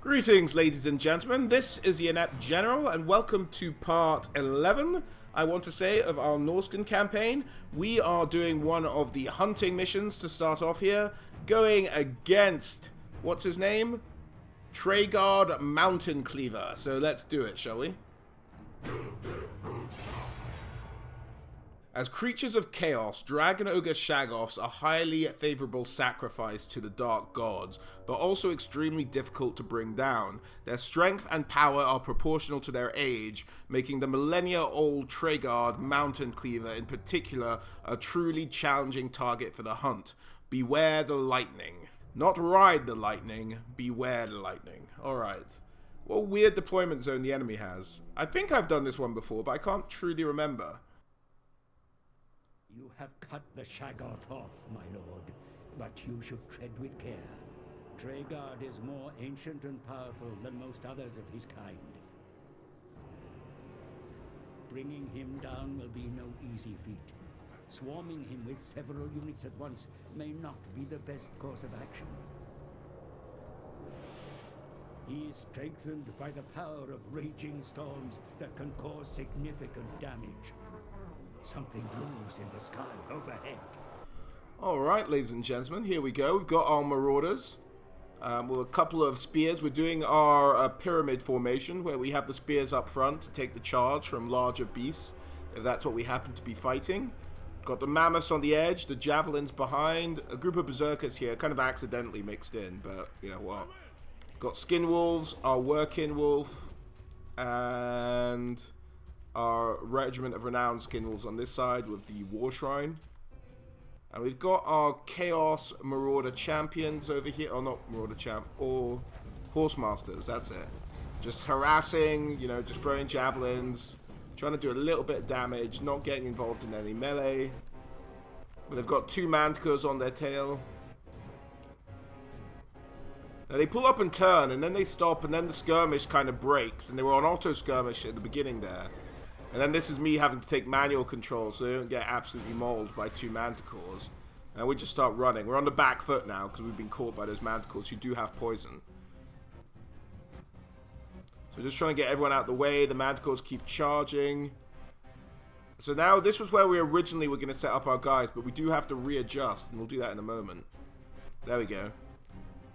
Greetings, ladies and gentlemen. This is the Inept General, and welcome to part 11, I want to say, of our Norscan campaign. We are doing one of the hunting missions to start off here, going against, what's his name? Traegard Mountain Cleaver. So let's do it, shall we? As creatures of chaos, Dragon Ogre Shagoffs are highly favourable sacrifice to the Dark Gods, but also extremely difficult to bring down. Their strength and power are proportional to their age, making the millennia-old Traegard Mountain Cleaver in particular a truly challenging target for the hunt. Beware the lightning. Not ride the lightning, beware the lightning. Alright. What weird deployment zone the enemy has. I think I've done this one before, but I can't truly remember. You have cut the Shaggoth off, my lord, but you should tread with care. Traegard is more ancient and powerful than most others of his kind. Bringing him down will be no easy feat. Swarming him with several units at once may not be the best course of action. He is strengthened by the power of raging storms that can cause significant damage. Something glows in the sky overhead. Alright, ladies and gentlemen, here we go. We've got our marauders with a couple of spears. We're doing our pyramid formation where we have the spears up front to take the charge from larger beasts, if that's what we happen to be fighting. Got the mammoths on the edge, the javelins behind, a group of berserkers here, kind of accidentally mixed in, but you know what. Got skin wolves, our working wolf, and our regiment of renowned skin wolves on this side with the war shrine. And we've got our chaos marauder champions over here, or not marauder champ, or horse masters, that's it. Just harassing, you know, just throwing javelins, trying to do a little bit of damage, not getting involved in any melee. But they've got two manticores on their tail. Now they pull up and turn, and then they stop, and then the skirmish kind of breaks, and they were on auto skirmish at the beginning there. And then this is me having to take manual control so they don't get absolutely mauled by two manticores. And we just start running. We're on the back foot now because we've been caught by those manticores who do have poison. So just trying to get everyone out the way. The manticores keep charging. So now this was where we originally were going to set up our guys, but we do have to readjust, and we'll do that in a moment. There we go.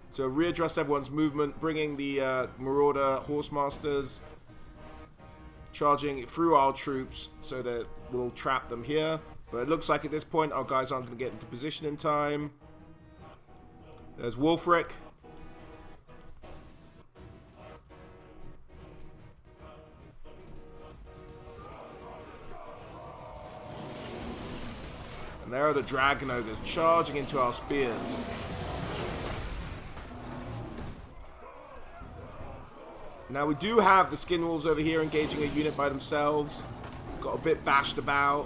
So readjust everyone's movement, bringing the marauder horsemasters, charging through our troops so that we'll trap them here. But it looks like at this point our guys aren't going to get into position in time. There's Wulfrick. And there are the dragon ogres charging into our spears. Now we do have the skin wolves over here engaging a unit by themselves. Got a bit bashed about.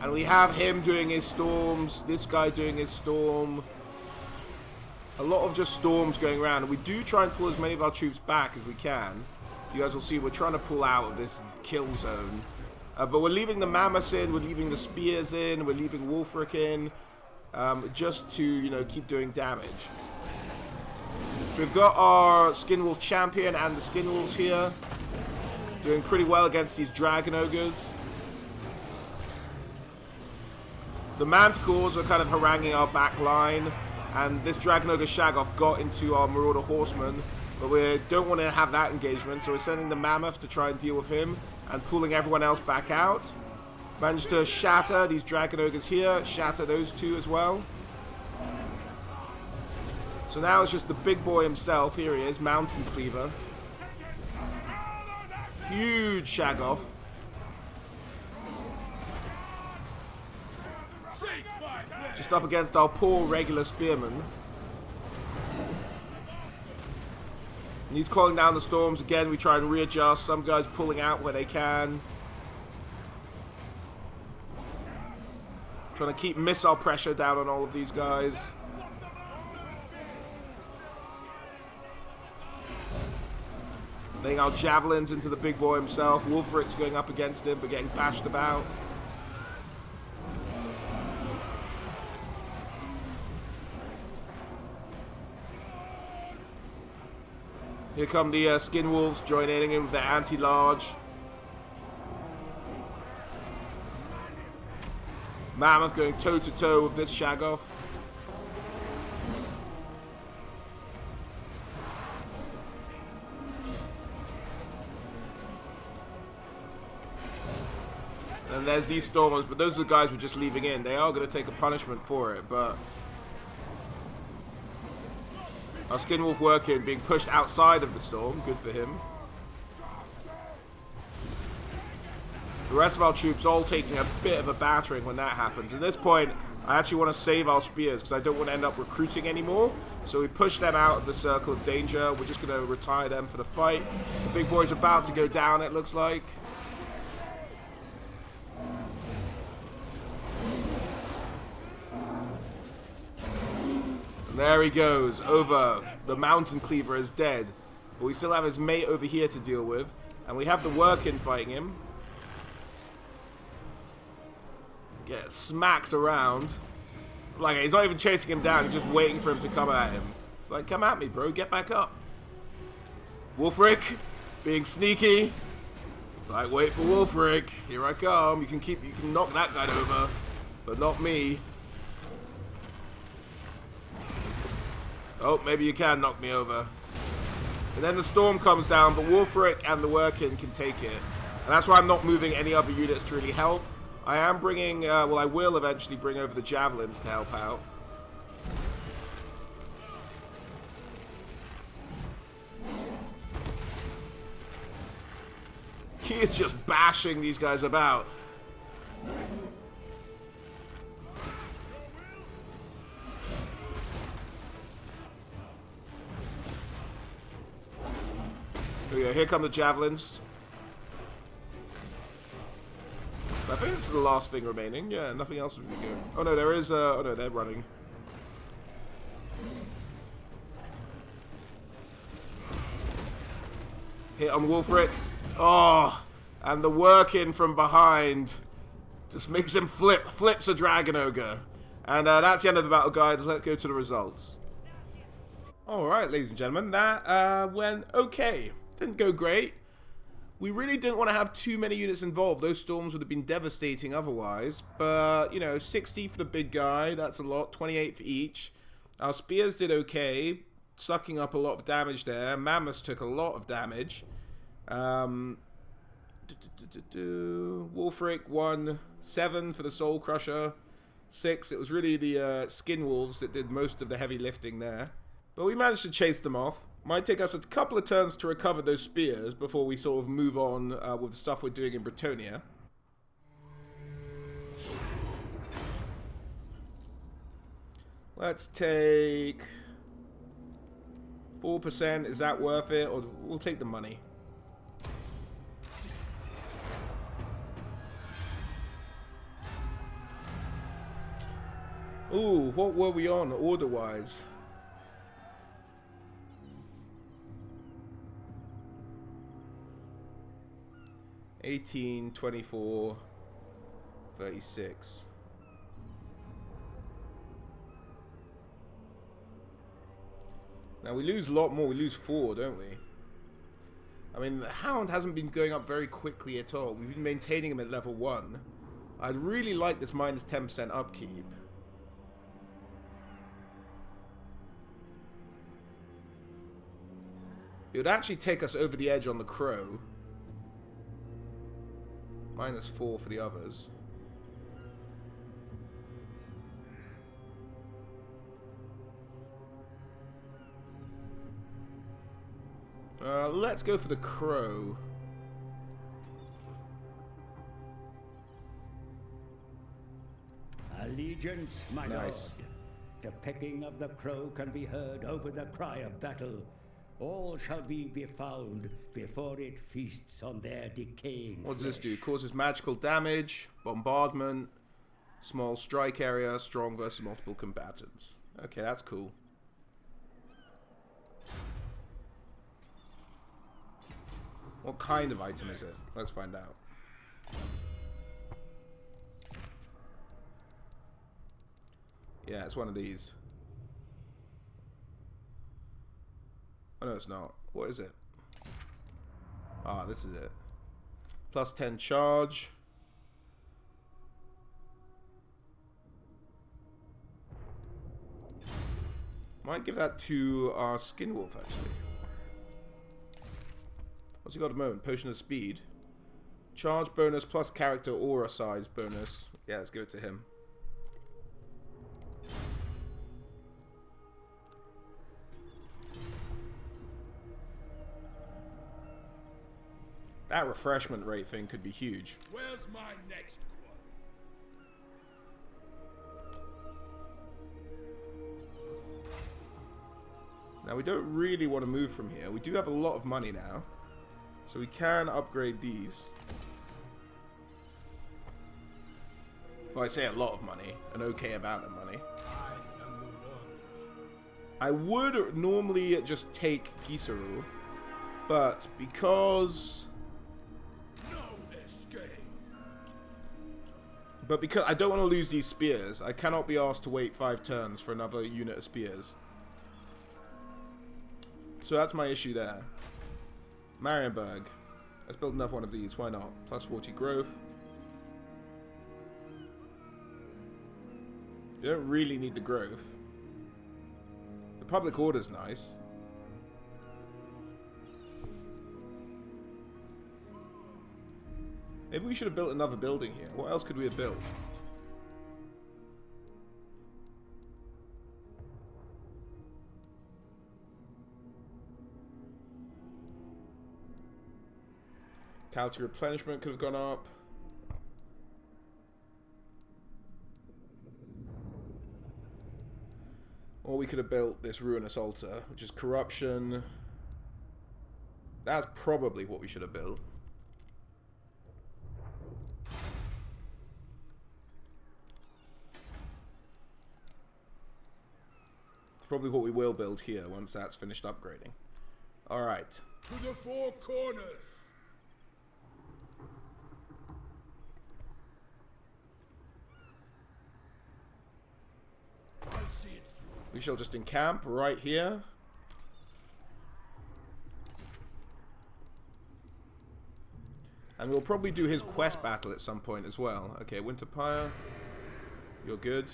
And we have him doing his storms, this guy doing his storm. A lot of just storms going around. And we do try and pull as many of our troops back as we can. You guys will see we're trying to pull out of this kill zone. But we're leaving the mammoths in, we're leaving the spears in, we're leaving Wulfrick in. Just to, you know, keep doing damage. So we've got our Skin Wolf champion and the Skin Wolves here. Doing pretty well against these Dragon Ogres. The Manticores are kind of haranguing our back line. And this Dragon Ogre Shaggoth got into our Marauder Horseman. But we don't want to have that engagement. So we're sending the Mammoth to try and deal with him. And pulling everyone else back out. Managed to shatter these Dragon Ogres here. Shatter those two as well. So now it's just the big boy himself. Here he is, Mountain Cleaver. Huge Shaggoth. Just up against our poor regular spearman. And he's calling down the storms again. We try and readjust. Some guys pulling out where they can. Trying to keep missile pressure down on all of these guys. Laying our javelins into the big boy himself. Wulfrick's going up against him, but getting bashed about. Here come the skin wolves joining in with their anti-large. Mammoth going toe-to-toe with this Shaggoth. And there's these stormers, but those are the guys we're just leaving in. They are going to take a punishment for it, but our Skinwolf working being pushed outside of the storm. Good for him. The rest of our troops all taking a bit of a battering when that happens. At this point, I actually want to save our spears because I don't want to end up recruiting anymore. So we push them out of the circle of danger. We're just going to retire them for the fight. The big boy's about to go down, it looks like. There he goes, over. The mountain cleaver is dead. But we still have his mate over here to deal with. And we have the work-in fighting him. Get smacked around. Like, he's not even chasing him down, he's just waiting for him to come at him. It's like, come at me, bro, get back up. Wulfrick, being sneaky. Like, wait for Wulfrick. Here I come. You can knock that guy over, but not me. Oh, maybe you can knock me over. And then the storm comes down, but Wulfrick and the work-in can take it. And that's why I'm not moving any other units to really help. I am bringing, well, I will eventually bring over the javelins to help out. He is just bashing these guys about. Here we go, here come the javelins. I think this is the last thing remaining. Yeah, nothing else is really good. Oh no, there is, oh no, they're running. Hit on Wulfrick. Oh, and the work-in from behind just makes him flips a Dragon Ogre. And that's the end of the battle, guys. Let's go to the results. Alright, ladies and gentlemen, that went okay. Didn't go great. We really didn't want to have too many units involved. Those storms would have been devastating otherwise. But, you know, 60 for the big guy. That's a lot. 28 for each. Our spears did okay. Sucking up a lot of damage there. Mammoths took a lot of damage. Wulfrick won 7 for the Soul Crusher. 6. It was really the Skin Wolves that did most of the heavy lifting there. But we managed to chase them off. Might take us a couple of turns to recover those spears before we sort of move on with the stuff we're doing in Bretonnia. Let's take 4%. Is that worth it? Or we'll take the money. Ooh, what were we on order-wise? $18, $24, $36. Now we lose a lot more. We lose 4, don't we? I mean, the Hound hasn't been going up very quickly at all. We've been maintaining him at level 1. I'd really like this minus 10% upkeep. It would actually take us over the edge on the Crow. Minus 4 for the others. Let's go for the Crow. Allegiance, my Nice. lord. The pecking of the crow can be heard over the cry of battle. All shall be befouled before it feasts on their decaying What does this do? flesh. Causes magical damage, bombardment, small strike area, strong versus multiple combatants. Okay, that's cool. What kind of item is it? Let's find out. Yeah, it's one of these. Oh no, it's not. What is it? Ah, this is it. Plus 10 charge. Might give that to our Skin Wolf, actually. What's he got at the moment? Potion of Speed. Charge bonus plus character aura size bonus. Yeah, let's give it to him. That refreshment rate thing could be huge. Where's my next quarry? Now, we don't really want to move from here. We do have a lot of money now. So we can upgrade these. Well, I say a lot of money. An okay amount of money. I would normally just take Gisaru. But because... But because I don't want to lose these spears, I cannot be asked to wait 5 turns for another unit of spears. So that's my issue there. Marienburg. Let's build another one of these. Why not? Plus 40 growth. You don't really need the growth. The public order's nice. Maybe we should have built another building here. What else could we have built? Calcium replenishment could have gone up. Or we could have built this ruinous altar, which is corruption. That's probably what we should have built. It's probably what we will build here once that's finished upgrading. Alright. To the 4 corners! I see it. We shall just encamp right here. And we'll probably do his quest battle at some point as well. Okay, Winterpire. You're good.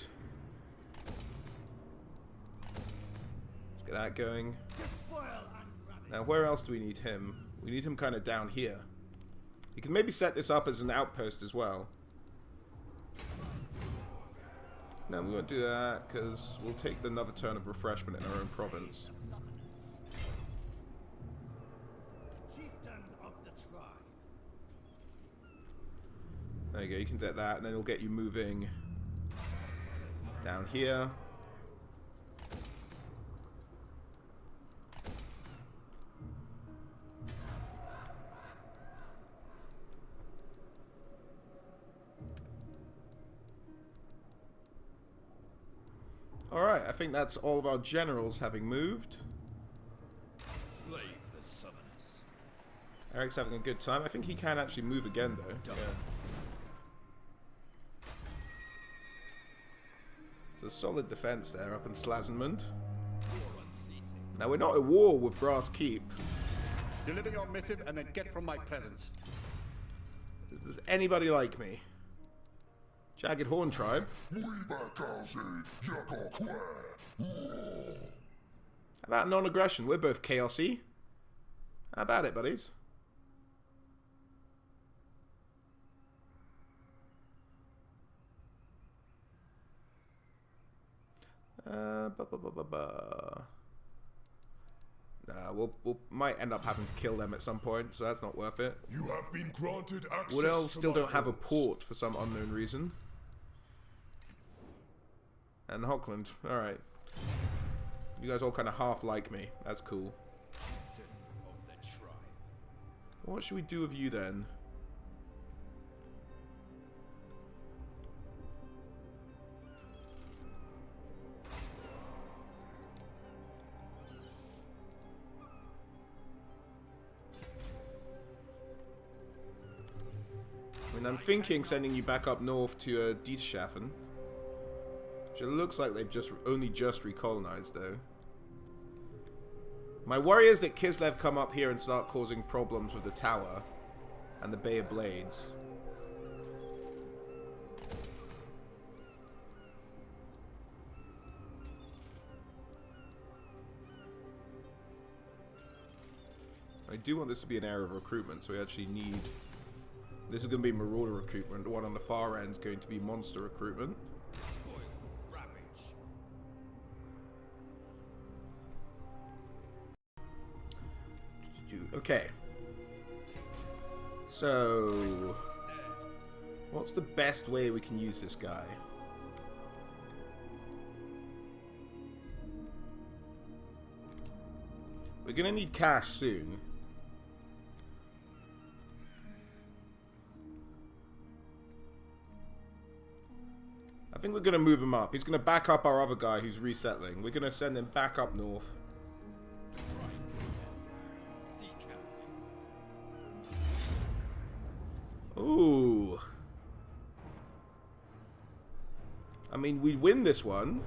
Let's get that going. Now, where else do we need him? We need him kind of down here. You can maybe set this up as an outpost as well. No, we won't do that, because we'll take another turn of refreshment in our own province. There you go, you can get that, and then it'll get you moving down here. Alright, I think that's all of our generals having moved. Slave the summoners. Eric's having a good time. I think he can actually move again, though. Yeah. It's a solid defense there up in Salzenmund. Now, we're not at war with Brass Keep. Deliver your missive and then get from my presence. Does anybody like me? Jagged Horn Tribe. How about non-aggression? We're both chaosy. How about it, buddies? Nah, we'll might end up having to kill them at some point, so that's not worth it. You have been granted access. Woodell still don't have a port for some unknown reason. And Hockland, alright. You guys all kind of half like me. That's cool. Chieftain of the tribe. What should we do with you then? I mean, I'm thinking sending you back up north to Dieterschaffen. Which it looks like they've only just recolonized, though. My worry is that Kislev come up here and start causing problems with the tower and the Bay of Blades. I do want this to be an area of recruitment, so we actually need... This is going to be Marauder recruitment. The one on the far end is going to be Monster recruitment. Spoil, ravage. Okay. So... What's the best way we can use this guy? We're going to need cash soon. I think we're going to move him up. He's going to back up our other guy who's resettling. We're going to send him back up north. Ooh. I mean, we win this one.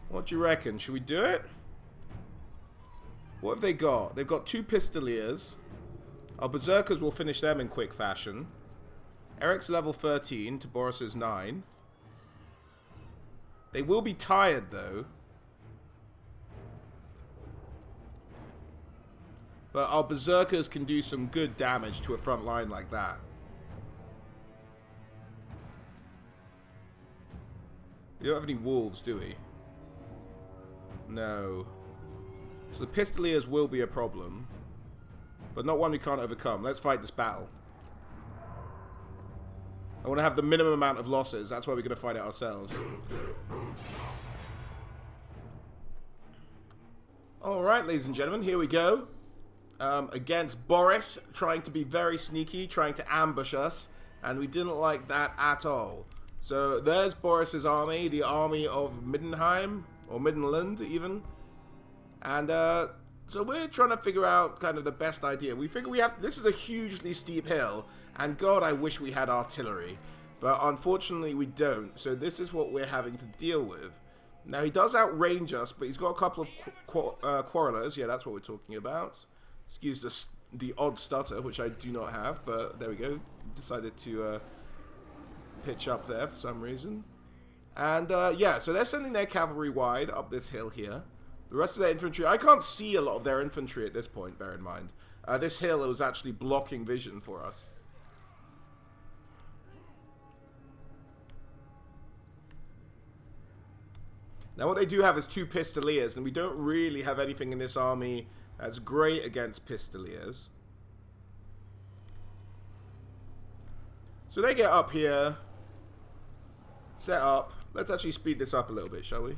What do you reckon? Should we do it? What have they got? They've got 2 Pistoliers. Our Berserkers will finish them in quick fashion. Eric's level 13 to Boris's 9. They will be tired, though. But our Berserkers can do some good damage to a front line like that. We don't have any wolves, do we? No. So the Pistoliers will be a problem. But not one we can't overcome. Let's fight this battle. I want to have the minimum amount of losses. That's why we're going to fight it ourselves. Alright, ladies and gentlemen, here we go. Against Boris, trying to be very sneaky, trying to ambush us. And we didn't like that at all. So there's Boris's army, the army of Middenheim. Or Middenland, even. And, so we're trying to figure out kind of the best idea. We figure we have... This is a hugely steep hill. And God, I wish we had artillery. But unfortunately, we don't. So this is what we're having to deal with. Now, he does outrange us, but he's got a couple of quarrelers. Yeah, that's what we're talking about. Excuse the odd stutter, which I do not have. But there we go. Decided to pitch up there for some reason. And, yeah, so they're sending their cavalry wide up this hill here. The rest of their infantry... I can't see a lot of their infantry at this point, bear in mind. This hill was actually blocking vision for us. Now, what they do have is 2 Pistoliers, and we don't really have anything in this army that's great against Pistoliers. So they get up here, set up. Let's actually speed this up a little bit, shall we?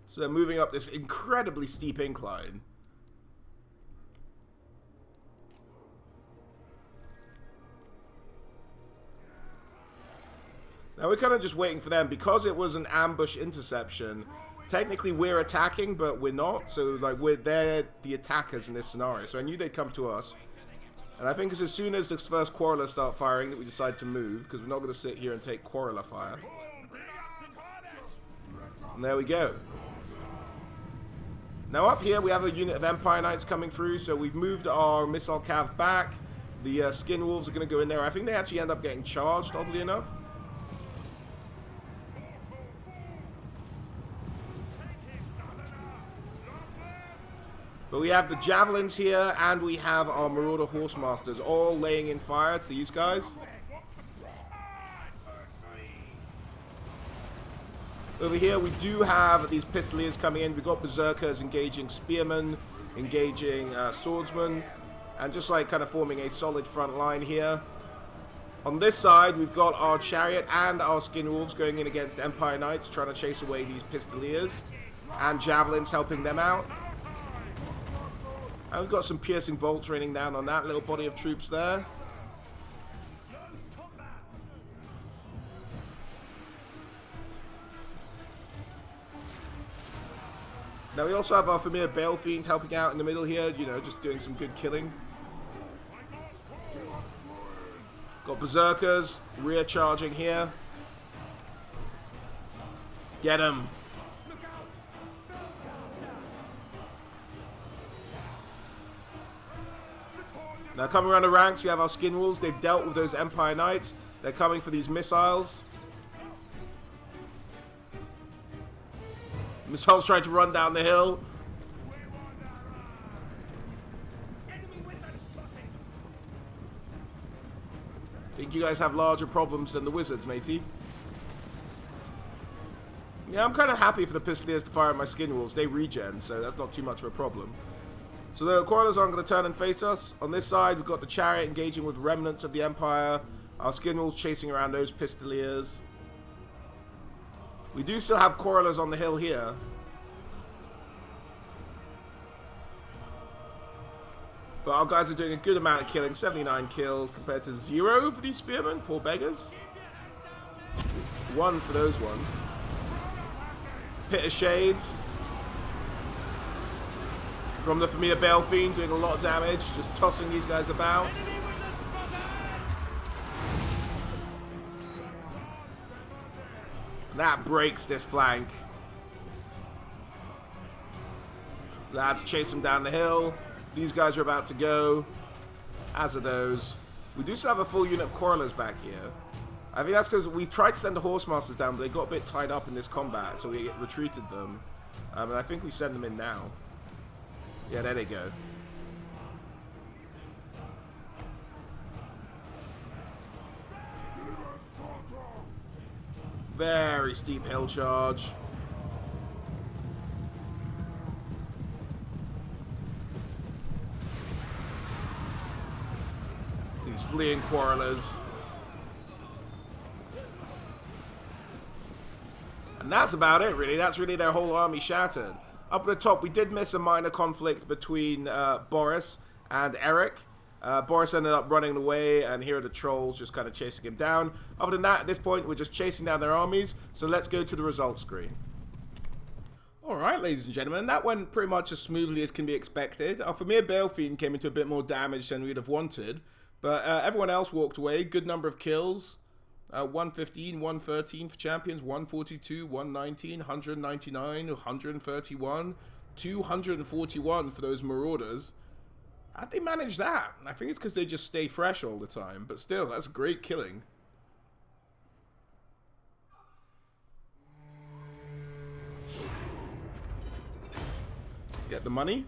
So they're moving up this incredibly steep incline. Now we're kind of just waiting for them. Because it was an ambush interception, technically we're attacking, but we're not. So like they're the attackers in this scenario. So I knew they'd come to us. And I think it's as soon as the first quarreler start firing that we decide to move, because we're not going to sit here and take quarreler fire. And there we go. Now up here we have a unit of Empire Knights coming through, so we've moved our missile cav back. The skin wolves are going to go in there. I think they actually end up getting charged, oddly enough. But we have the javelins here, and we have our Marauder Horsemasters all laying in fire to these guys. Over here we do have these Pistoliers coming in. We've got Berserkers engaging Spearmen, engaging Swordsmen, and just like kind of forming a solid front line here. On this side we've got our Chariot and our Skin Wolves going in against Empire Knights, trying to chase away these Pistoliers, and Javelins helping them out. And we've got some piercing bolts raining down on that little body of troops there. Now we also have our familiar Bale Fiend helping out in the middle here, you know, just doing some good killing. Got Berserkers, rear charging here. Get him. Now coming around the ranks, we have our Skin Wolves. They've dealt with those Empire Knights. They're coming for these missiles. Missiles trying to run down the hill. Think you guys have larger problems than the wizards, matey? Yeah, I'm kind of happy for the Pistoliers to fire at my Skin Wolves. They regen, so that's not too much of a problem. So the Quarrelers aren't going to turn and face us. On this side, we've got the Chariot engaging with remnants of the Empire. Our Skin Wolves chasing around those Pistoliers. We do still have Quarrelers on the hill here. But our guys are doing a good amount of killing. 79 kills compared to 0 for these Spearmen. Poor beggars. 1 for those ones. Pit of Shades. From the familiar Bale Fiend, doing a lot of damage. Just tossing these guys about. That breaks this flank. Lads chase them down the hill. These guys are about to go. As are those. We do still have a full unit of Quarrelers back here. I think that's because we tried to send the Horsemasters down, but they got a bit tied up in this combat, so we retreated them. And I think we send them in now. Yeah, there they go. Very steep hill charge. These fleeing Quarrelers. And that's about it, really. That's really their whole army shattered. Up at the top, we did miss a minor conflict between Boris and Eric. Boris ended up running away, and here are the trolls just kind of chasing him down. Other than that, at this point, we're just chasing down their armies. So let's go to the results screen. Alright, ladies and gentlemen, that went pretty much as smoothly as can be expected. Our familiar Bale Fiend came into a bit more damage than we'd have wanted. But everyone else walked away. Good number of kills. 115, 113 for champions, 142, 119, 199, 131, 241 for those marauders. How'd they manage that? I think it's because they just stay fresh all the time, but still, that's great killing. Let's get the money.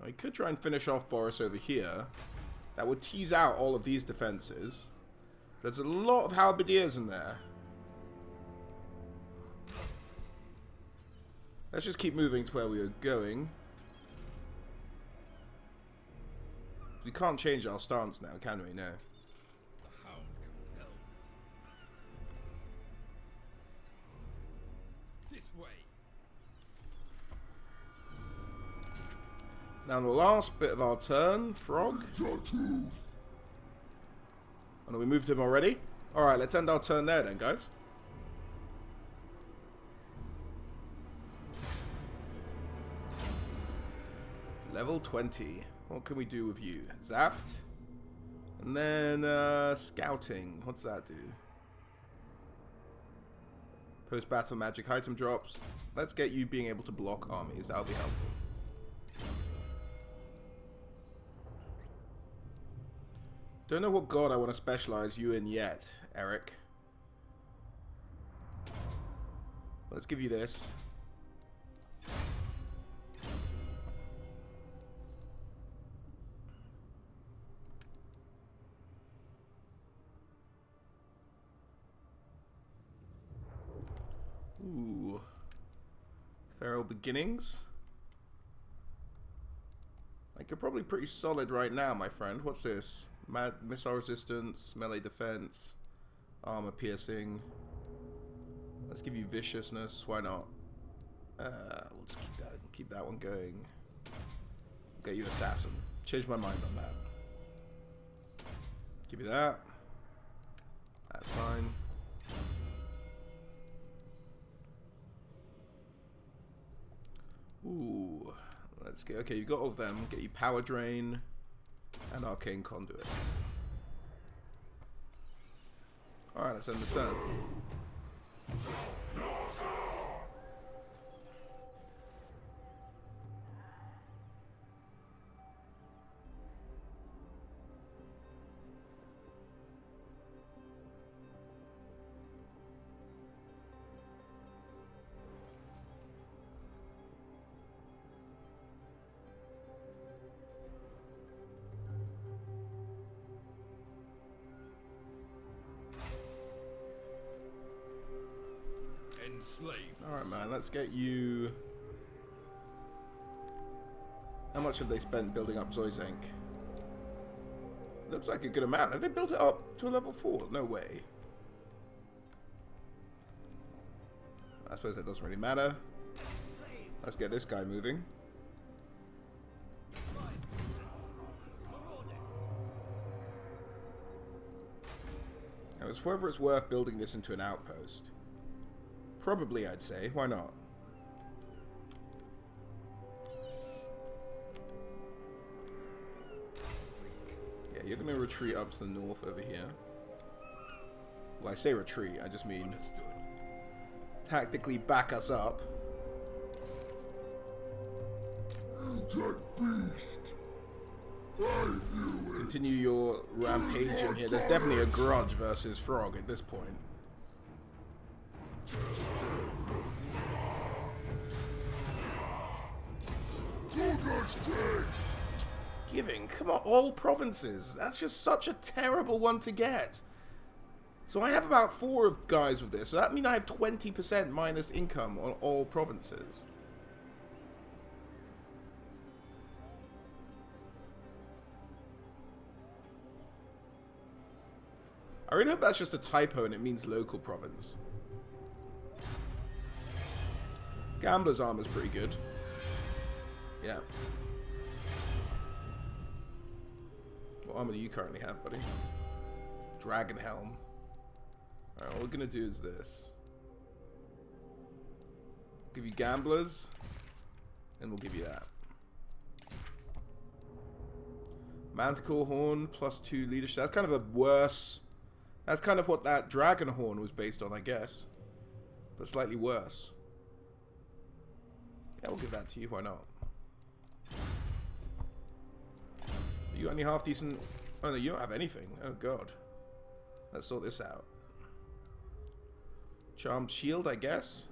I could try and finish off Boris over here. That would tease out all of these defenses. There's a lot of halberdiers in there. Let's just keep moving to where we are going. We can't change our stance now, can we? No. Now the last bit of our turn, Frog. Oh no, we moved him already? Alright, let's end our turn there then, guys. Level 20. What can we do with you? Zapped. And then, scouting. What's that do? Post-battle magic item drops. Let's get you being able to block armies. That'll be helpful. Don't know what god I want to specialize you in yet, Eric. Let's give you this. Ooh. Feral Beginnings. Like, you're probably pretty solid right now, my friend. What's this? Missile resistance, melee defense, armor piercing. Let's give you viciousness. Why not? We'll just keep that one going. Get you assassin. Change my mind on that. Give you that. That's fine. Ooh. Let's get... Okay, you've got all of them. Get you Power Drain and Arcane Conduit. Alright, let's end the turn. Alright, man, let's get you... How much have they spent building up Zoyzank? Looks like a good amount. Have they built it up to a level 4? No way. I suppose that doesn't really matter. Let's get this guy moving. Now, it's whether it's worth building this into an outpost. Probably, I'd say. Why not? Yeah, you're going to retreat up to the north over here. Well, I say retreat, I just mean tactically back us up. Continue your rampaging here. There's definitely a grudge versus Frog at this point. Giving, come on, all provinces. That's just such a terrible one to get. So I have about 4 guys with this. So that means I have 20% minus income on all provinces. I really hope that's just a typo and it means local province. Gambler's armor's pretty good. Yeah. What armor do you currently have, buddy? Dragon Helm. Alright, what we're gonna do is this. Give you Gamblers, and we'll give you that. Manticore Horn, +2 leadership. That's kind of a worse... That's kind of what that Dragon Horn was based on, I guess. But slightly worse. Yeah, we'll give that to you, why not? You got any half decent... Oh no, you don't have anything. Oh god. Let's sort this out. Charmed Shield, I guess.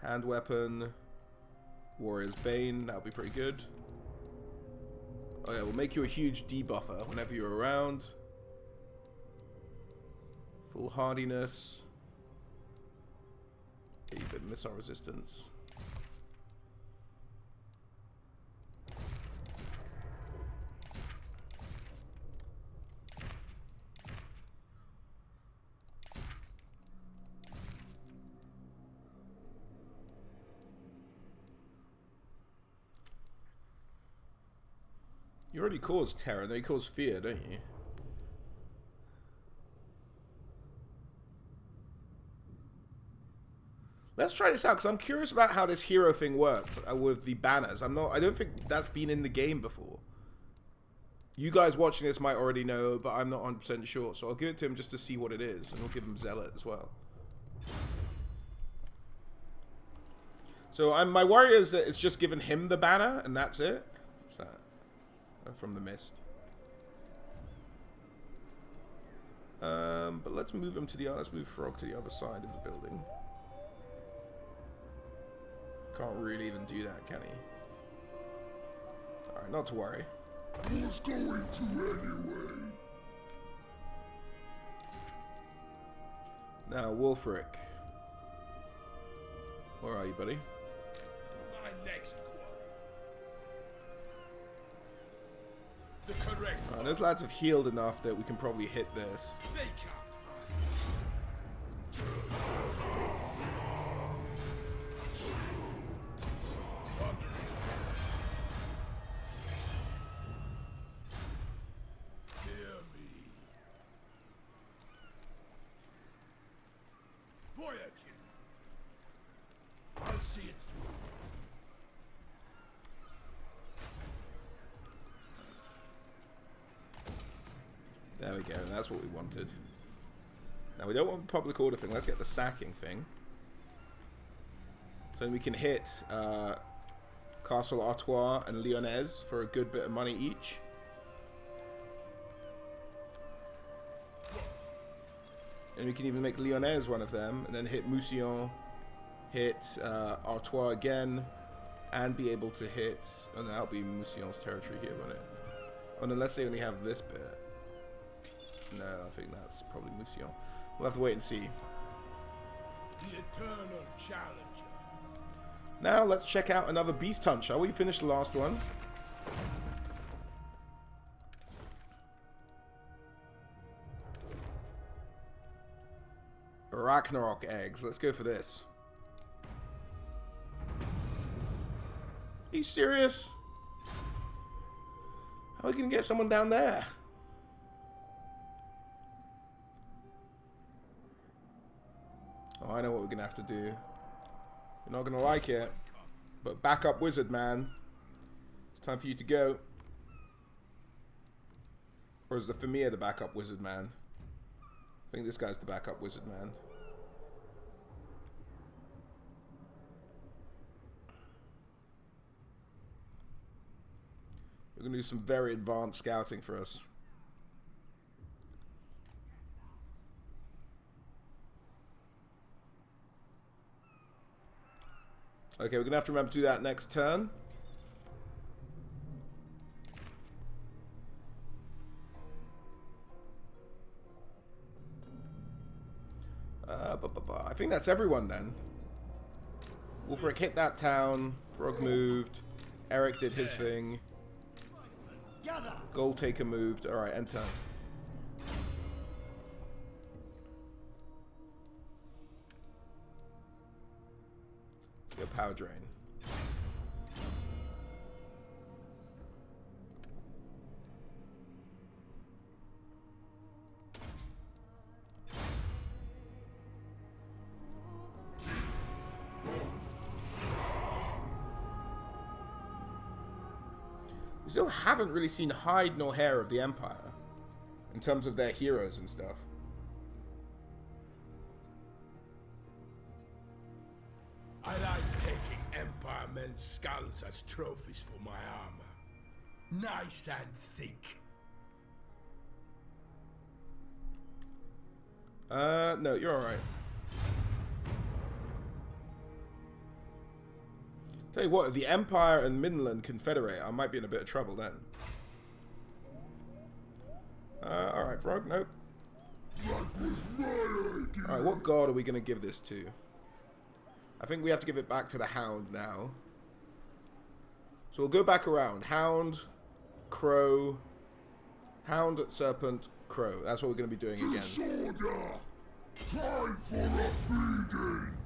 Hand Weapon. Warrior's Bane, that'll be pretty good. Oh yeah, we'll make you a huge debuffer whenever you're around. Full Hardiness. Get you a bit of missile resistance. You already cause terror, then you cause fear, don't you? Let's try this out, because I'm curious about how this hero thing works with the banners. I don't think that's been in the game before. You guys watching this might already know, but I'm not 100% sure. So I'll give it to him just to see what it is, and we'll give him Zealot as well. So my worry is that it's just given him the banner, and that's it. What's that? From the mist. But let's move him to the other. Let's move Frog to the other side of the building. Can't really even do that, can he? Alright, not to worry. Who's going to anyway? Now, Wulfrick. Where are you, buddy? My next quarry. The correct. Alright, those lads have healed enough that we can probably hit this. They can't. Voyage. I'll see it through. There we go, that's what we wanted. Now we don't want the public order thing, let's get the sacking thing. So then we can hit Castle Artois and Lyonnaise for a good bit of money each. And we can even make Lyonnaise one of them, and then hit Mousillon, hit Artois again, and be able to hit... Oh no, that'll be Mousillon's territory here, won't it? Oh no, unless they only have this bit. No, I think that's probably Mousillon. We'll have to wait and see. The eternal challenger. Now let's check out another beast hunt, shall we? Finish the last one. Ragnarok eggs. Let's go for this. Are you serious? How are we going to get someone down there? Oh, I know what we're going to have to do. You're not going to like it. But back up, wizard man. It's time for you to go. Or is the Famir the backup wizard man? I think this guy's the backup wizard man. We're going to do some very advanced scouting for us. Okay, we're going to have to remember to do that next turn. I think that's everyone then. Wulfrick hit that town. Frog moved. Eric did his thing. Gold Taker moved. Alright, end turn. Let's go power drain. We still haven't really seen hide nor hair of the Empire in terms of their heroes and stuff. I like taking Empire men's skulls as trophies for my armor. Nice and thick. No, you're alright. Tell you what, if the Empire and Midland confederate, I might be in a bit of trouble then. Alright, Frog, nope. Alright, what god are we going to give this to? I think we have to give it back to the Hound now. So we'll go back around. Hound, Crow, Hound, Serpent, Crow. That's what we're going to be doing again. Disorder! Time for a feeding!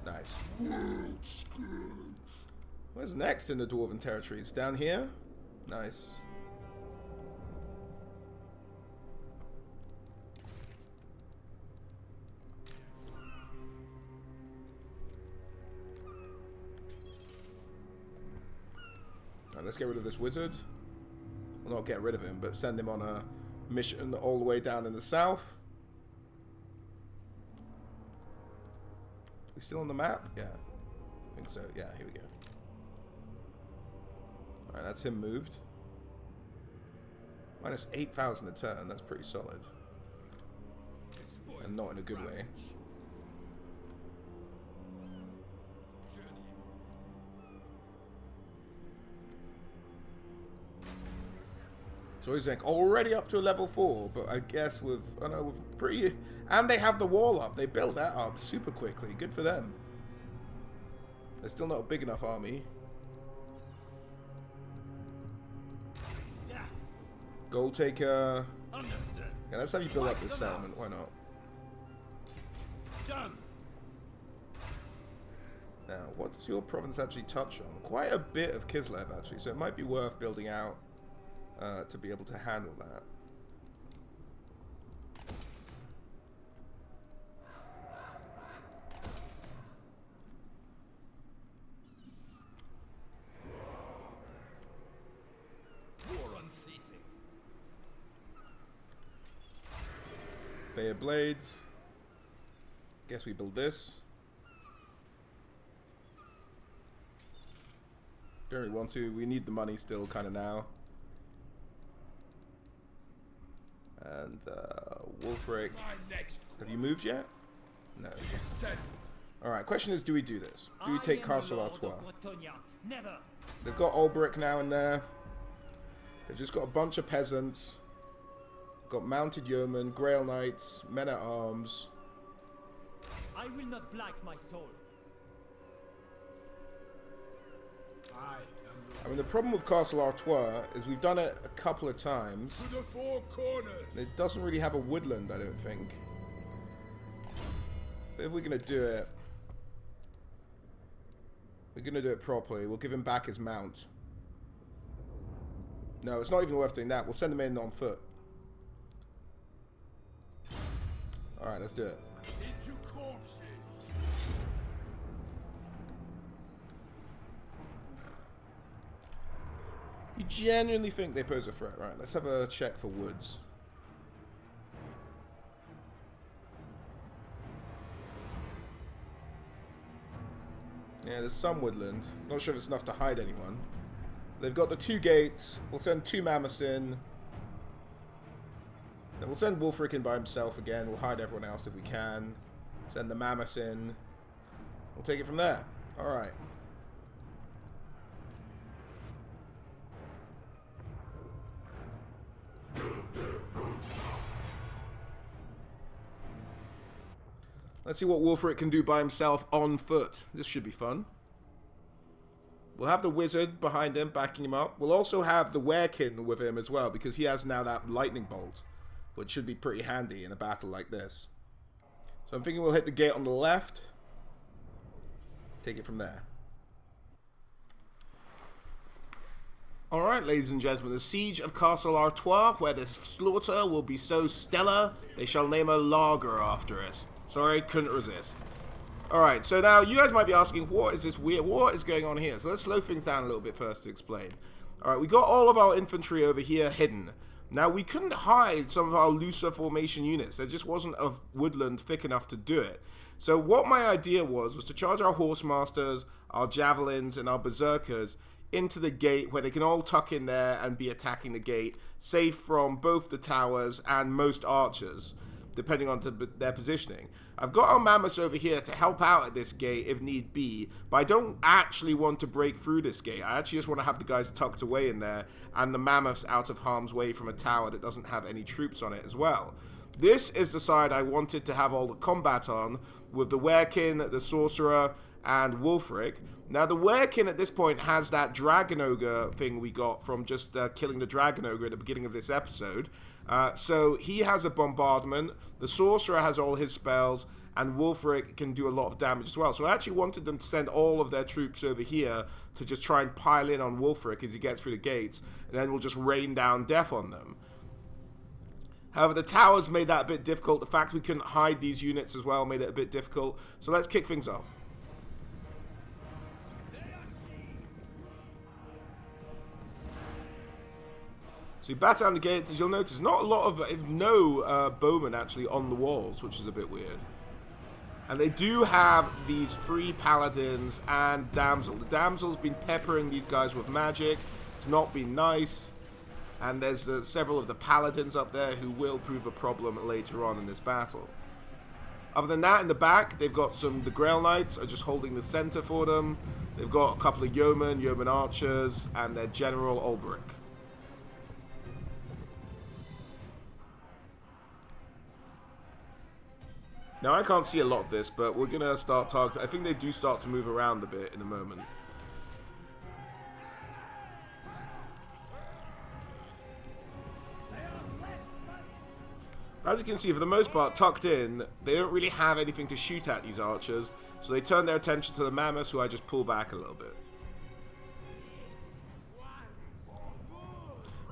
Nice. Where's next in the Dwarven territories? Down here? Nice. Alright, let's get rid of this wizard. Well, not get rid of him, but send him on a mission all the way down in the south. We still on the map? Yeah. I think so. Yeah, here we go. Alright, that's him moved. Minus 8,000 a turn. That's pretty solid. And not in a good way. So he's like already up to a level 4, but I guess with, I don't know, with pretty, and they have the wall up. They built that up super quickly. Good for them. They're still not a big enough army. Gold Taker. Understood. Yeah, let's have you build up this settlement. Why not? Done. Now, what does your province actually touch on? Quite a bit of Kislev, actually, so it might be worth building out to be able to handle that. Bay of Blades. Guess we build this. Don't really want to. We need the money still kind of now. And Wulfrick. Have you moved yet? No. Alright, question is, do we do this? Do we take Castle Artois? They've got Ulfrick now in there. They've just got a bunch of peasants. Got mounted yeomen, Grail Knights, men at arms. I will not black my soul. I mean, the problem with Castle Artois is we've done it a couple of times. To the four corners. It doesn't really have a woodland, I don't think. But if we're going to do it, we're going to do it properly. We'll give him back his mount. No, it's not even worth doing that. We'll send him in on foot. Alright, let's do it. Into corpses. You genuinely think they pose a threat? Right, let's have a check for woods. Yeah, there's some woodland. Not sure if it's enough to hide anyone. They've got the 2 gates. We'll send 2 mammoths in. Then we'll send Wulfrick in by himself again. We'll hide everyone else if we can. Send the mammoths in. We'll take it from there. Alright. Let's see what Wulfrick can do by himself on foot. This should be fun. We'll have the wizard behind him, backing him up. We'll also have the werekin with him as well, because he has now that lightning bolt, which should be pretty handy in a battle like this. So I'm thinking we'll hit the gate on the left. Take it from there. Alright, ladies and gentlemen, the siege of Castle Artois, where the slaughter will be so stellar, they shall name a lager after it. Sorry, couldn't resist. Alright, so now you guys might be asking, what is this weird, what is going on here? So let's slow things down a little bit first to explain. Alright, we got all of our infantry over here hidden. Now, we couldn't hide some of our looser formation units. There just wasn't a woodland thick enough to do it. So what my idea was to charge our horsemasters, our javelins, and our berserkers into the gate where they can all tuck in there and be attacking the gate, safe from both the towers and most archers, depending on their positioning. I've got our mammoths over here to help out at this gate if need be, but I don't actually want to break through this gate. I actually just want to have the guys tucked away in there and the mammoths out of harm's way from a tower that doesn't have any troops on it as well. This is the side I wanted to have all the combat on, with the werekin, the sorcerer, and Wulfrick. Now, the werekin at this point has that dragon ogre thing we got from just killing the dragon ogre at the beginning of this episode. So he has a bombardment, the sorcerer has all his spells, and Wulfrick can do a lot of damage as well. So I actually wanted them to send all of their troops over here to just try and pile in on Wulfrick as he gets through the gates, and then we'll just rain down death on them. However, the towers made that a bit difficult. The fact we couldn't hide these units as well made it a bit difficult. So let's kick things off. So you bat down the gates, as you'll notice, not a lot of, no bowmen actually on the walls, which is a bit weird. And they do have these 3 paladins and damsel. The damsel's been peppering these guys with magic. It's not been nice. And there's several of the paladins up there who will prove a problem later on in this battle. Other than that, in the back, they've got the Grail Knights are just holding the center for them. They've got a couple of yeomen archers, and their general Ulfrick. Now, I can't see a lot of this, but we're going to start targeting. I think they do start to move around a bit in a moment. As you can see, for the most part, tucked in, they don't really have anything to shoot at, these archers, so they turn their attention to the mammoths, who I just pull back a little bit.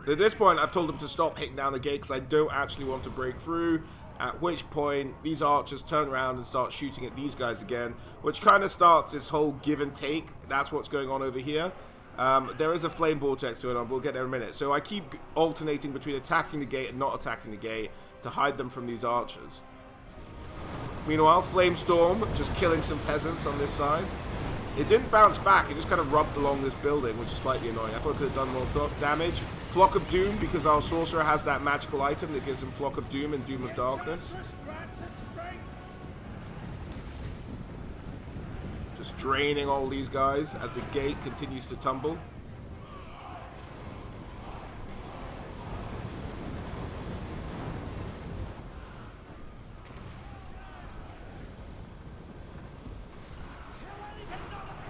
At this point, I've told them to stop hitting down the gate because I don't actually want to break through. At which point, these archers turn around and start shooting at these guys again, which kind of starts this whole give and take. That's what's going on over here. There is a flame vortex going on, but we'll get there in a minute. So I keep alternating between attacking the gate and not attacking the gate to hide them from these archers. Meanwhile, Flame Storm just killing some peasants on this side. It didn't bounce back, it just kind of rubbed along this building, which is slightly annoying. I thought it could have done more damage. Flock of Doom, because our sorcerer has that magical item that gives him Flock of Doom and Doom of Darkness. Just draining all these guys as the gate continues to tumble.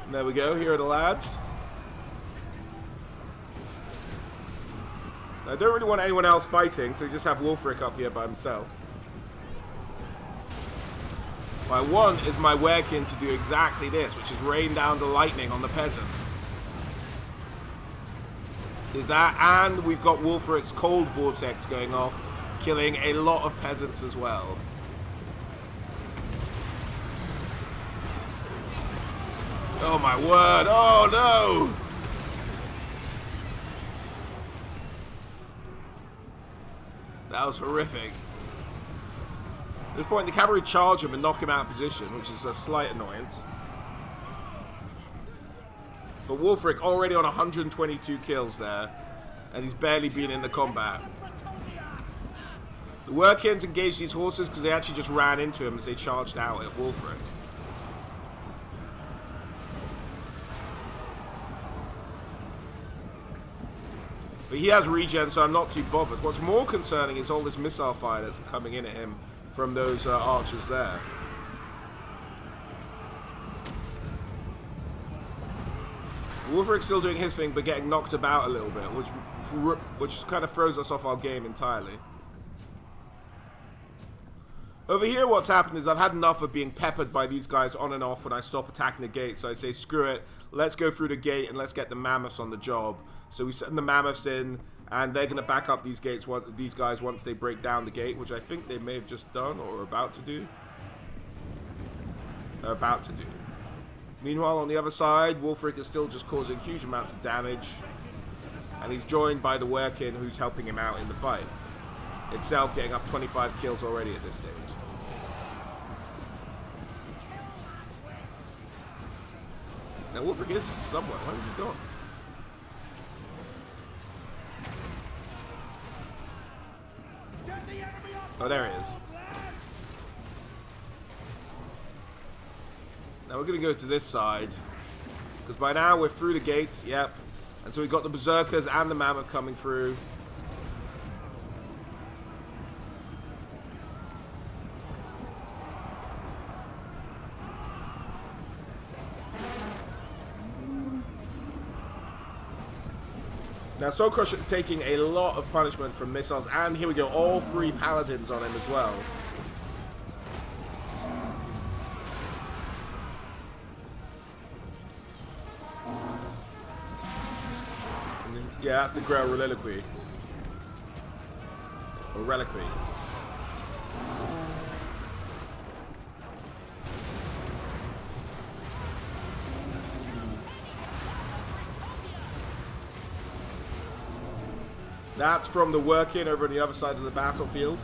And there we go, here are the lads. I don't really want anyone else fighting, so you just have Wulfrick up here by himself. What I want is my Werekin to do exactly this, which is rain down the lightning on the peasants. Is that, and we've got Wulfrick's cold vortex going off, killing a lot of peasants as well. Oh my word, oh no! That was horrific. At this point, the cavalry charge him and knock him out of position, which is a slight annoyance. But Wulfrick already on 122 kills there, and he's barely been in the combat. The Workins engaged these horses because they actually just ran into him as they charged out at Wulfrick. But he has regen, so I'm not too bothered. What's more concerning is all this missile fire that's coming in at him from those archers there. Wulfrick's still doing his thing, but getting knocked about a little bit, which kind of throws us off our game entirely. Over here, what's happened is I've had enough of being peppered by these guys on and off when I stop attacking the gate. So I say, screw it, let's go through the gate and let's get the mammoths on the job. So we send the mammoths in, and they're going to back up these guys once they break down the gate, which I think they may have just done or are about to do. They're about to do. Meanwhile, on the other side, Wulfrick is still just causing huge amounts of damage, and he's joined by the Werekin who's helping him out in the fight. Itself getting up 25 kills already at this stage. Now Wulfrick is somewhere. Where did he go? Oh, there he is. Now we're going to go to this side, because by now we're through the gates, yep. And so we've got the Berserkers and the Mammoth coming through. Now Soul Crusher is taking a lot of punishment from missiles, and here we go, all three paladins on him as well. Yeah, that's the Grail Reliquary. Or Reliquary. That's from the Workin over on the other side of the battlefield.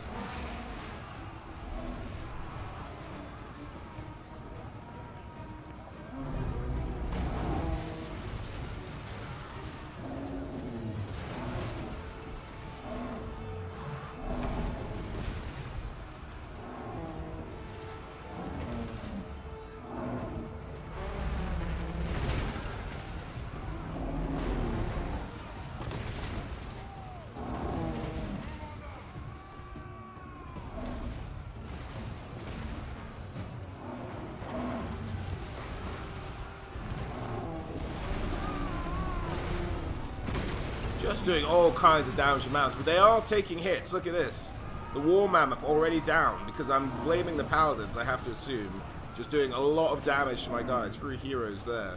Just doing all kinds of damage amounts, but they are taking hits. Look at this. The War Mammoth already down, because I'm blaming the Paladins, I have to assume. Just doing a lot of damage to my guys. 3 heroes there.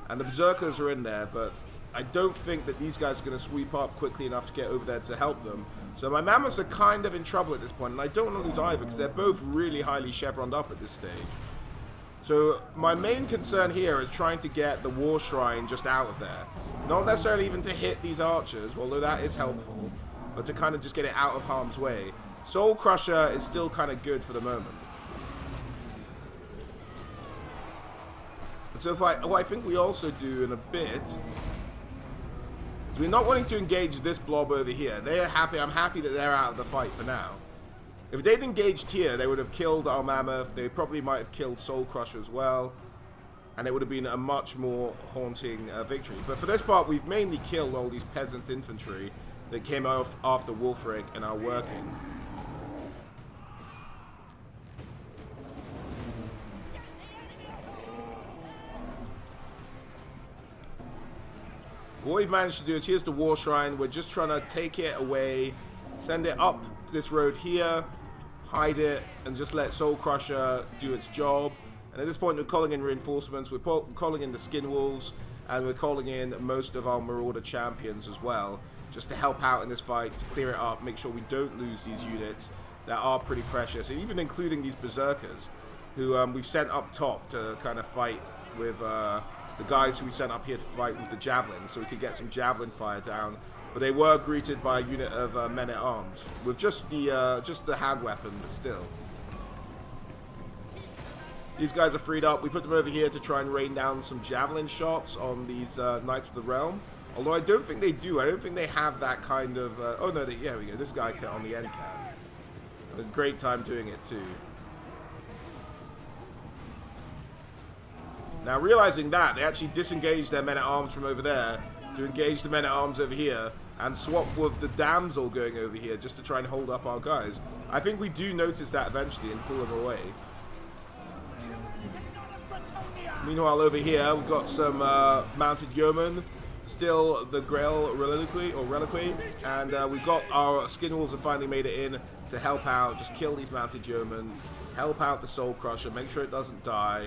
And the Berserkers are in there, but I don't think that these guys are going to sweep up quickly enough to get over there to help them. So my mammoths are kind of in trouble at this point, and I don't want to lose either because they're both really highly chevroned up at this stage. So my main concern here is trying to get the War Shrine just out of there. Not necessarily even to hit these archers, although that is helpful, but to kind of just get it out of harm's way. Soul Crusher is still kind of good for the moment. So what I think we also do in a bit is we're not wanting to engage this blob over here. They're happy. I'm happy that they're out of the fight for now. If they'd engaged here, they would have killed our mammoth. They probably might have killed Soul Crusher as well. And it would have been a much more haunting victory. But for this part, we've mainly killed all these peasants' infantry that came off after Wulfrick and are working. What we've managed to do is, here's the War Shrine. We're just trying to take it away, send it up this road here, hide it, and just let Soul Crusher do its job. And at this point, we're calling in reinforcements. We're calling in the Skin Wolves, and we're calling in most of our Marauder champions as well, just to help out in this fight, to clear it up, make sure we don't lose these units that are pretty precious, and even including these Berserkers, who we've sent up top to kind of fight with the guys who we sent up here to fight with the javelins, so we could get some javelin fire down. But they were greeted by a unit of men-at-arms with just the hand weapon, but still. These guys are freed up. We put them over here to try and rain down some javelin shots on these Knights of the Realm. Although I don't think they do. I don't think they have that kind of... oh no, yeah, we go. This guy on the end can. A great time doing it too. Now, realizing that, they actually disengaged their men-at-arms from over there to engage the men-at-arms over here and swap with the damsel going over here just to try and hold up our guys. I think we do notice that eventually and pull them away. Meanwhile, over here, we've got some mounted yeomen, still the Grail Reliquary, and we've got our Skin Wolves have finally made it in to help out, just kill these mounted yeomen, help out the Soul Crusher, make sure it doesn't die.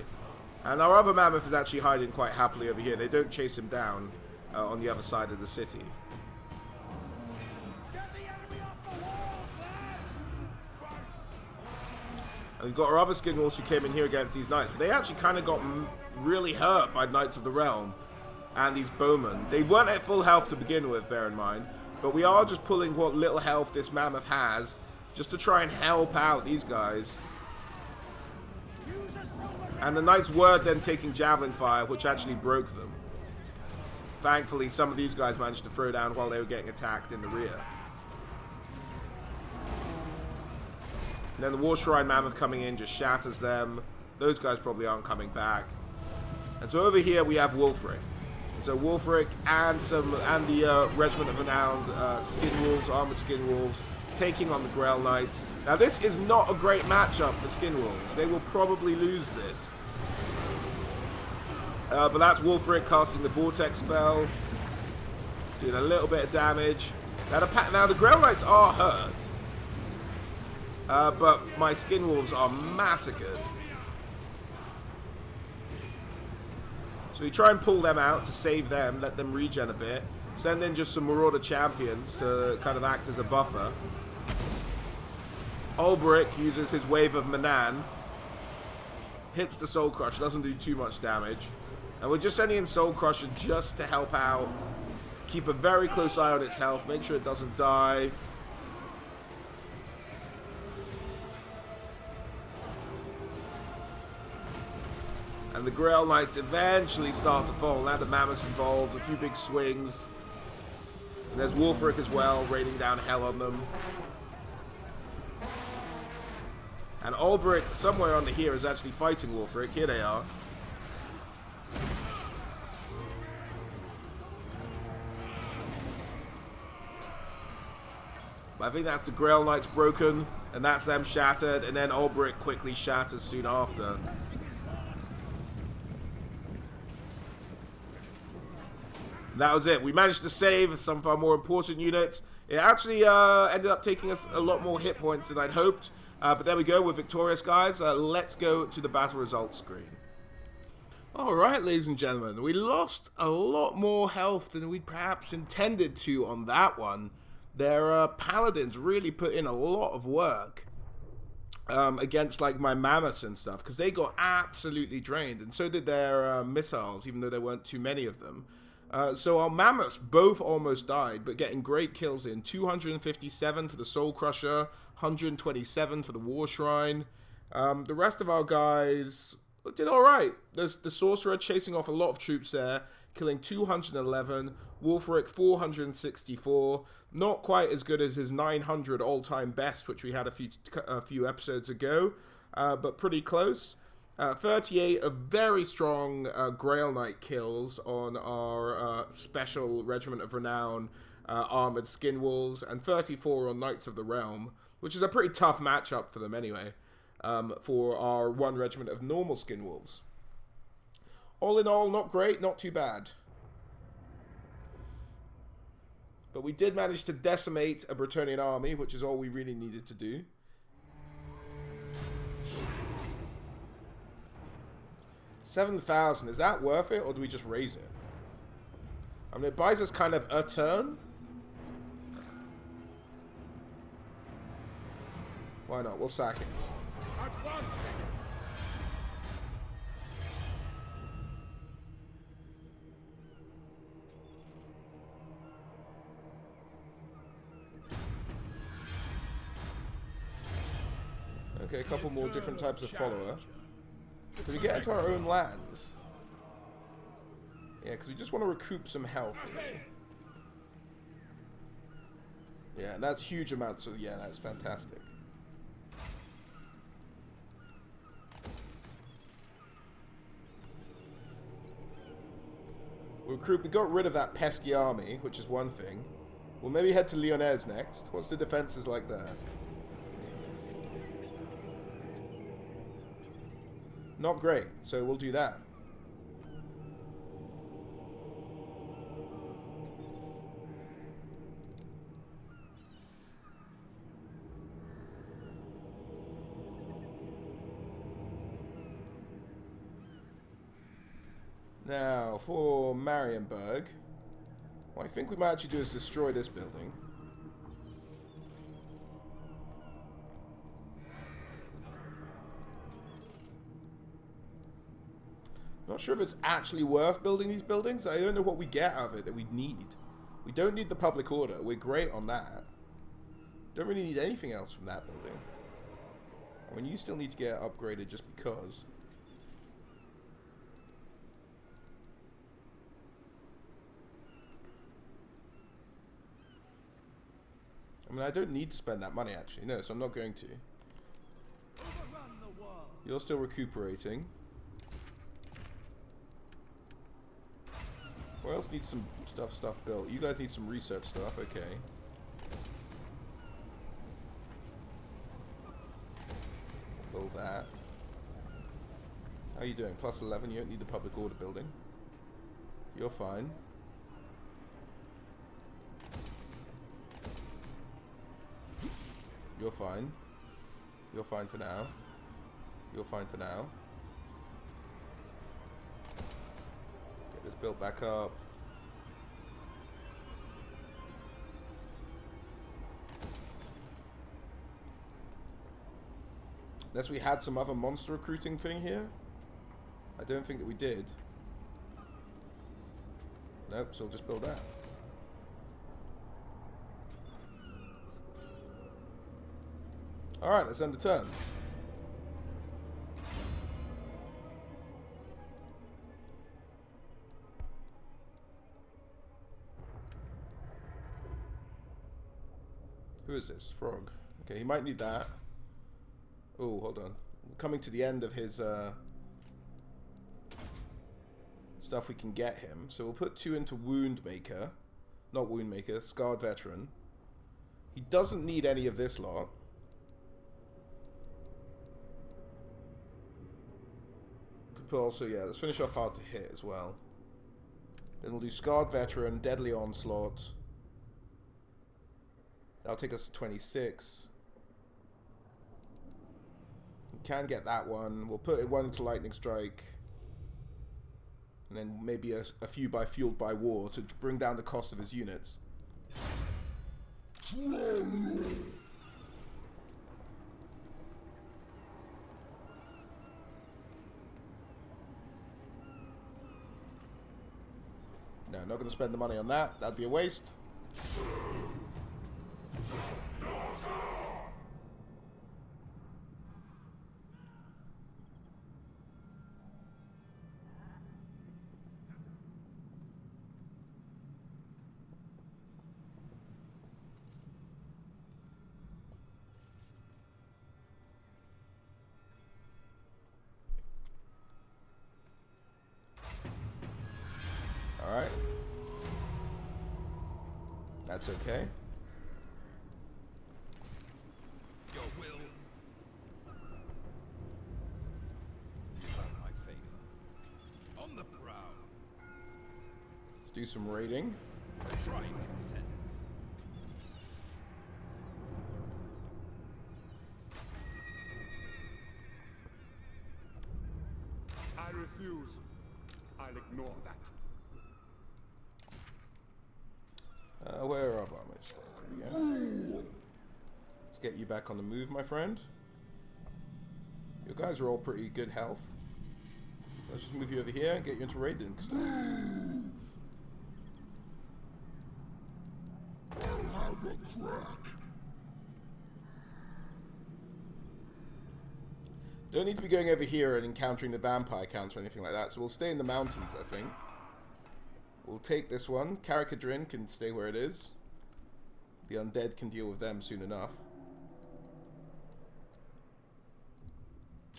And our other mammoth is actually hiding quite happily over here. They don't chase him down on the other side of the city. And we've got our other Skin Wolves who came in here against these knights, but they actually kind of got really hurt by Knights of the Realm and these bowmen. They weren't at full health to begin with, bear in mind, but we are just pulling what little health this mammoth has just to try and help out these guys. And the knights were then taking javelin fire, which actually broke them. Thankfully, some of these guys managed to throw down while they were getting attacked in the rear. And then the War Shrine Mammoth coming in just shatters them. Those guys probably aren't coming back. And so over here we have Wulfrick. And so Wulfrick and the Regiment of Renowned Skin Wolves, Armored Skin Wolves, taking on the Grail Knights. Now this is not a great matchup for Skin Wolves. They will probably lose this. But that's Wulfrick casting the Vortex spell, doing a little bit of damage. Now the Grail Knights are hurt. But my Skin Wolves are massacred. So we try and pull them out to save them, let them regen a bit. Send in just some Marauder champions to kind of act as a buffer. Ulbrick uses his Wave of Manan. Hits the Soul Crusher, doesn't do too much damage. And we're just sending in Soul Crusher just to help out. Keep a very close eye on its health, make sure it doesn't die. And the Grail Knights eventually start to fall. Now the Mammoth's involved, a few big swings. And there's Wulfrick as well, raining down hell on them. And Ulbrick, somewhere under here, is actually fighting Wulfrick. Here they are. But I think that's the Grail Knights broken, and that's them shattered, and then Ulbrick quickly shatters soon after. That was it. We managed to save some of our more important units. It actually ended up taking us a lot more hit points than I'd hoped. But there we go. We're victorious, guys. Let's go to the battle results screen. Alright, ladies and gentlemen, we lost a lot more health than we perhaps intended to on that one. Their paladins really put in a lot of work against like my mammoths and stuff, because they got absolutely drained, and so did their missiles, even though there weren't too many of them. So our mammoths both almost died, but getting great kills in. 257 for the Soul Crusher, 127 for the War Shrine. The rest of our guys did alright. There's the Sorcerer chasing off a lot of troops there, killing 211. Wulfrick 464. Not quite as good as his 900 all-time best, which we had a few episodes ago, but pretty close. 38 of very strong Grail Knight kills on our special Regiment of Renown armored skin wolves, and 34 on Knights of the Realm, which is a pretty tough matchup for them anyway, for our one regiment of normal skin wolves. All in all, not great, not too bad. But we did manage to decimate a Bretonnian army, which is all we really needed to do. $7,000, is that worth it, or do we just raise it? I mean, it buys us kind of a turn. Why not? We'll sack it. At once! Okay, a couple more different types of follower. Do we get into our own lands? Yeah, because we just want to recoup some health. Yeah, and that's huge amounts, so yeah, that's fantastic. We got rid of that pesky army, which is one thing. We'll maybe head to Lyonnaise next. What's the defenses like there? Not great, so we'll do that. Now, for Marienburg, what I think we might actually do is destroy this building. Not sure if it's actually worth building these buildings. I don't know what we get out of it that we need. We don't need the public order. We're great on that. Don't really need anything else from that building. I mean, you still need to get upgraded just because. I mean, I don't need to spend that money, actually. No, so I'm not going to. You're still recuperating. Where else needs some stuff built? You guys need some research stuff, okay. Build that. How are you doing? Plus 11, you don't need the public order building. You're fine. You're fine. You're fine for now. You're fine for now. Get this built back up. Unless we had some other monster recruiting thing here. I don't think that we did. Nope, so we'll just build that. Alright, let's end the turn. Who is this? Frog. Okay, he might need that. Oh, hold on. We're coming to the end of his stuff we can get him. So we'll put 2 into Wound Maker. Not Wound Maker, Scarred Veteran. He doesn't need any of this lot. But also, yeah, let's finish off Hard to Hit as well. Then we'll do Scarred Veteran, Deadly Onslaught. That'll take us to 26. We can get that one. We'll put 1 into Lightning Strike. And then maybe a few by fueled by war to bring down the cost of his units. No, not going to spend the money on that. That'd be a waste. Alright. That's okay. Your will. You have my favor. On the prowl. Let's do some raiding. The tribe consents. I refuse. I'll ignore that. Where are armies? There we go. Let's get you back on the move, my friend. Your guys are all pretty good health. Let's just move you over here and get you into raiding stance. I'll have a crack. Don't need to be going over here and encountering the vampire counts or anything like that, so we'll stay in the mountains, I think. We'll take this one. Caracadrin can stay where it is. The undead can deal with them soon enough.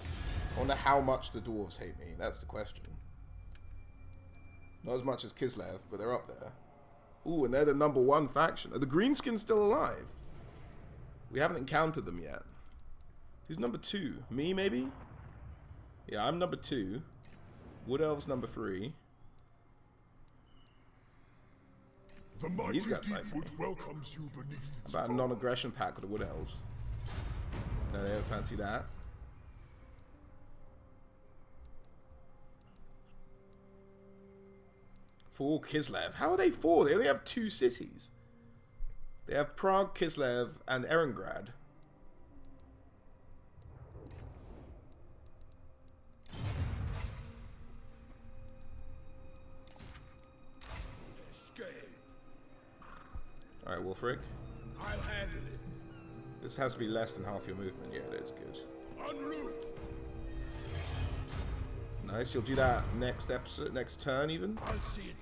I wonder how much the dwarves hate me. That's the question. Not as much as Kislev, but they're up there. Ooh, and they're the #1 faction. Are the Greenskins still alive? We haven't encountered them yet. Who's #2? Me, maybe? Yeah, I'm #2. Wood Elves #3. The mighty These guys like me. Deepwood welcomes you beneath its About a power. non-aggression pact with the Wood Elves. No, they don't fancy that. For Kislev. How are they 4? They only have 2 cities. They have Prague, Kislev, and Erengrad. Escape. Alright, Wulfrick. I'll handle it. This has to be less than half your movement. Yeah, that's good. En route. Nice, you'll do that next episode, next turn even. I'll see it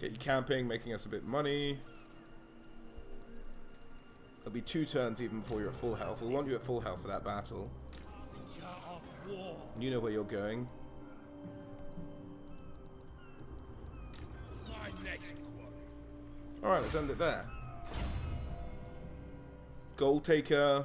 Get you camping, making us a bit of money. It'll be 2 turns even before you're at full health. We'll want you at full health for that battle. Harbinger of war. You know where you're going. my next quarry. Alright, let's end it there. Gold Taker.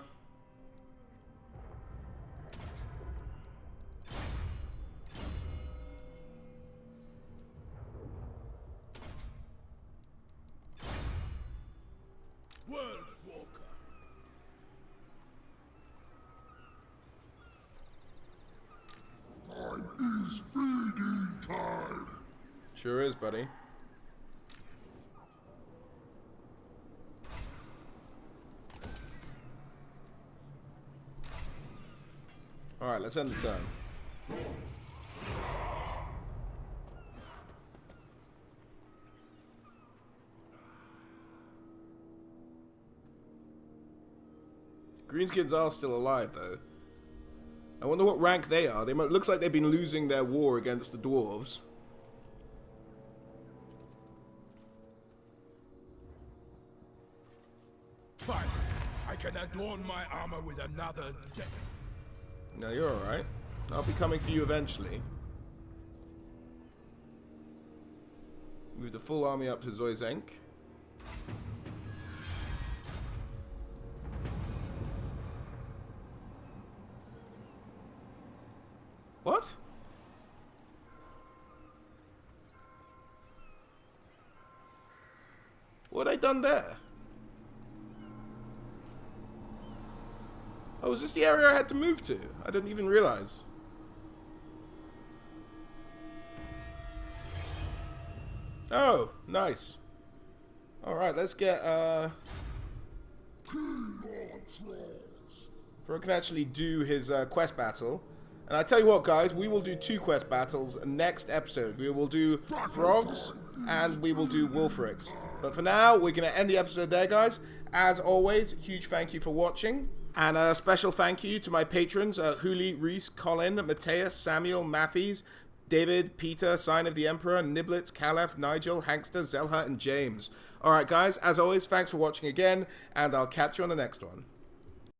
World Walker. Time is feeding time. Sure is, buddy. Alright, let's end the turn. Greenskins are still alive, though. I wonder what rank they are. They looks like they've been losing their war against the dwarves. Fine. I can adorn my armor with another deck. No, you're alright. I'll be coming for you eventually. Move the full army up to Zoyzenk. What? What had I done there? Oh, is this the area I had to move to? I didn't even realize. Oh, nice. Alright, let's get, Fro can actually do his quest battle. And I tell you what, guys, we will do 2 quest battles next episode. We will do Frogs and we will do Wulfricks. But for now, we're going to end the episode there, guys. As always, huge thank you for watching. And a special thank you to my patrons, Huli, Reese, Colin, Mateus, Samuel, Matthews, David, Peter, Sign of the Emperor, Niblitz, Calef, Nigel, Hankster, Zelha, and James. Alright, guys, as always, thanks for watching again, and I'll catch you on the next one.